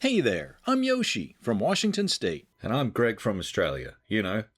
Hey there, I'm Yoshi from Washington State. And I'm Greg from Australia,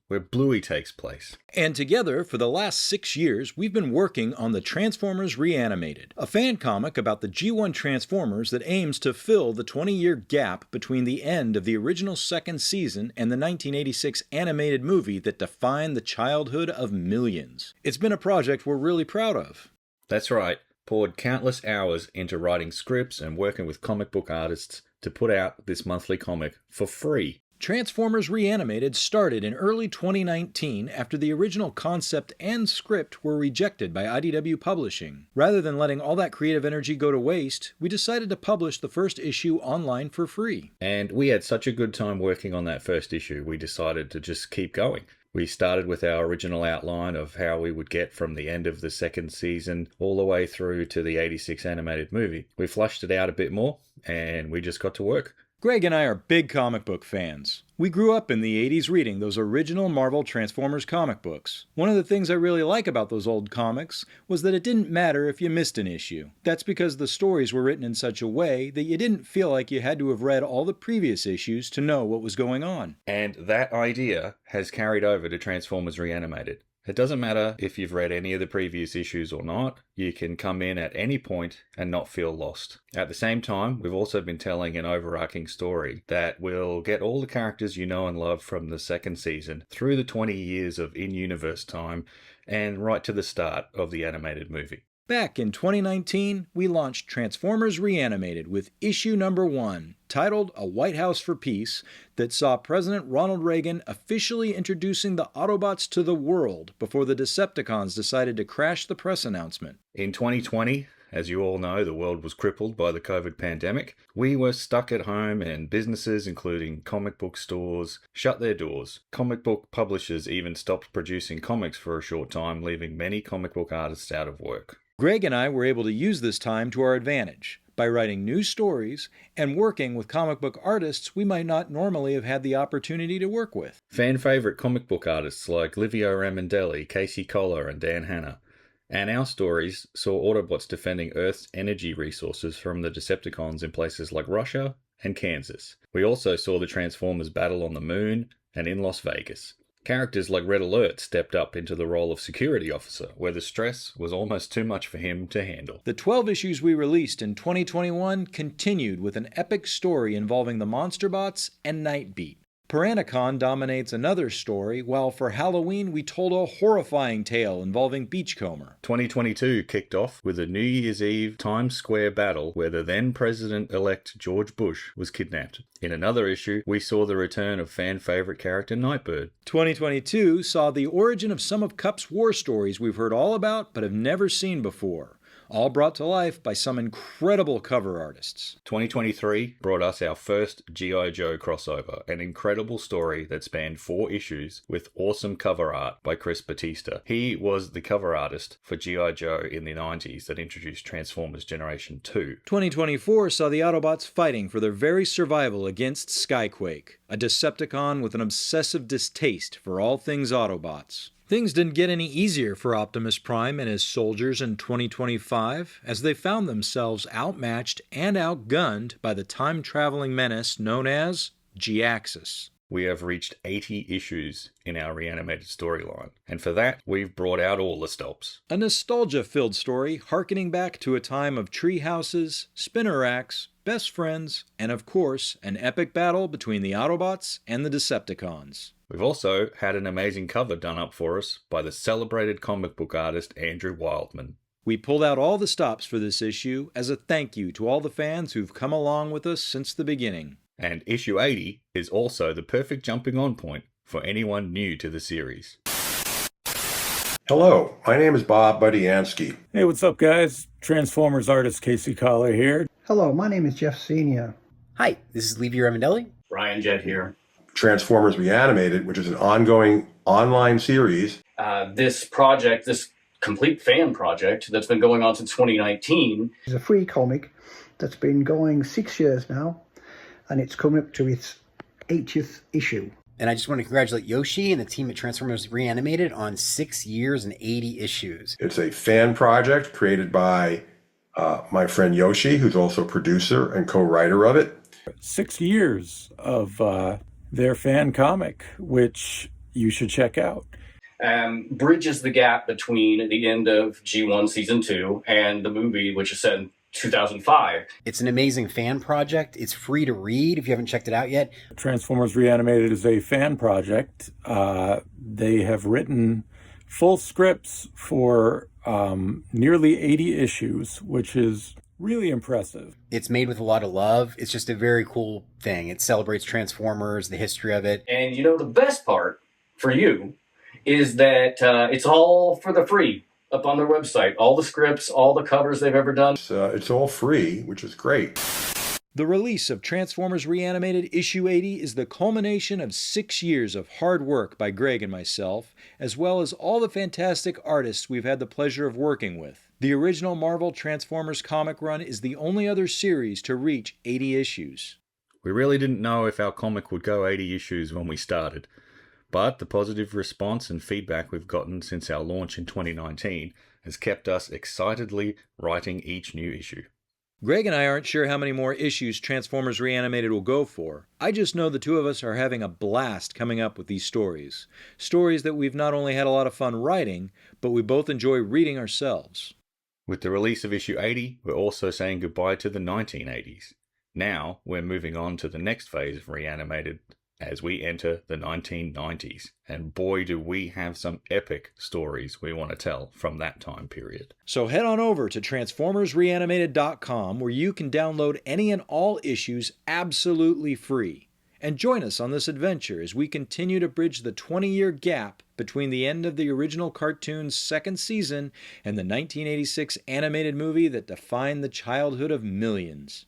where Bluey takes place. And together, for the last 6 years, we've been working on the Transformers Reanimated, a fan comic about the G1 Transformers that aims to fill the 20-year gap between the end of the original second season and the 1986 animated movie that defined the childhood of millions. It's been a project we're really proud of. That's right, poured countless hours into writing scripts and working with comic book artists to put out this monthly comic for free. Transformers Reanimated started in early 2019 after the original concept and script were rejected by IDW Publishing. Rather than letting all that creative energy go to waste, we decided to publish the first issue online for free. And we had such a good time working on that first issue, we decided to just keep going. We started with our original outline of how we would get from the end of the second season all the way through to the 86 animated movie. We flushed it out a bit more, and we just got to work. Greg and I are big comic book fans. We grew up in the 80s reading those original Marvel Transformers comic books. One of the things I really like about those old comics was that it didn't matter if you missed an issue. That's because the stories were written in such a way that you didn't feel like you had to have read all the previous issues to know what was going on. And that idea has carried over to Transformers Reanimated. It doesn't matter if you've read any of the previous issues or not, you can come in at any point and not feel lost. At the same time, we've also been telling an overarching story that will get all the characters you know and love from the second season through the 20 years of in-universe time and right to the start of the animated movie. Back in 2019, we launched Transformers Reanimated with issue number 1, titled A White House for Peace, that saw President Ronald Reagan officially introducing the Autobots to the world before the Decepticons decided to crash the press announcement. In 2020, as you all know, the world was crippled by the COVID pandemic. We were stuck at home and businesses, including comic book stores, shut their doors. Comic book publishers even stopped producing comics for a short time, leaving many comic book artists out of work. Greg and I were able to use this time to our advantage by writing new stories and working with comic book artists we might not normally have had the opportunity to work with. Fan favorite comic book artists like Livio Ramondelli, Casey Koller, and Dan Hanna. And our stories saw Autobots defending Earth's energy resources from the Decepticons in places like Russia and Kansas. We also saw the Transformers battle on the moon and in Las Vegas. Characters like Red Alert stepped up into the role of security officer, where the stress was almost too much for him to handle. The 12 issues we released in 2021 continued with an epic story involving the Monsterbots and Nightbeat. Piranacon dominates another story, while for Halloween we told a horrifying tale involving Beachcomber. 2022 kicked off with a New Year's Eve Times Square battle where the then President-elect George Bush was kidnapped. In another issue, we saw the return of fan-favorite character Nightbird. 2022 saw the origin of some of Cup's war stories we've heard all about but have never seen before, all brought to life by some incredible cover artists. 2023 brought us our first G.I. Joe crossover, an incredible story that spanned 4 issues with awesome cover art by Chris Batista. He was the cover artist for G.I. Joe in the 90s that introduced Transformers Generation 2. 2024 saw the Autobots fighting for their very survival against Skyquake, a Decepticon with an obsessive distaste for all things Autobots. Things didn't get any easier for Optimus Prime and his soldiers in 2025, as they found themselves outmatched and outgunned by the time-traveling menace known as G-Axis. We have reached 80 issues in our reanimated storyline, and for that, we've brought out all the stops. A nostalgia-filled story harkening back to a time of tree houses, spinner racks, best friends, and of course, an epic battle between the Autobots and the Decepticons. We've also had an amazing cover done up for us by the celebrated comic book artist Andrew Wildman. We pulled out all the stops for this issue as a thank you to all the fans who've come along with us since the beginning. And issue 80 is also the perfect jumping on point for anyone new to the series. Hello, my name is Bob Budiansky. Hey, what's up, guys? Transformers artist Casey Collar here. Hello, my name is Jeff Senior. Hi, this is Levy Ramondelli. Ryan Jett here. Transformers Reanimated, which is an ongoing online series. This complete fan project that's been going on since 2019. It's a free comic that's been going 6 years now, and it's coming up to its 80th issue. And I just want to congratulate Yoshi and the team at Transformers Reanimated on 6 years and 80 issues. It's a fan project created by my friend Yoshi, who's also producer and co-writer of it. 6 years of their fan comic, which you should check out. Bridges the gap between the end of G1 Season 2 and the movie, which is set in 2005. It's an amazing fan project. It's free to read if you haven't checked it out yet. Transformers Reanimated is a fan project. They have written full scripts for nearly 80 issues, which is really impressive. It's made with a lot of love. It's just a very cool thing. It celebrates Transformers, the history of it. And you know, the best part for you is that it's all for the free up on their website. All the scripts, all the covers they've ever done. It's all free, which is great. The release of Transformers Reanimated issue 80 is the culmination of 6 years of hard work by Greg and myself, as well as all the fantastic artists we've had the pleasure of working with. The original Marvel Transformers comic run is the only other series to reach 80 issues. We really didn't know if our comic would go 80 issues when we started, but the positive response and feedback we've gotten since our launch in 2019 has kept us excitedly writing each new issue. Greg and I aren't sure how many more issues Transformers Reanimated will go for. I just know the two of us are having a blast coming up with these stories. Stories that we've not only had a lot of fun writing, but we both enjoy reading ourselves. With the release of issue 80, we're also saying goodbye to the 1980s. Now, we're moving on to the next phase of Reanimated as we enter the 1990s. And boy, do we have some epic stories we want to tell from that time period. So head on over to TransformersReanimated.com where you can download any and all issues absolutely free. And join us on this adventure as we continue to bridge the 20-year gap between the end of the original cartoon's second season and the 1986 animated movie that defined the childhood of millions.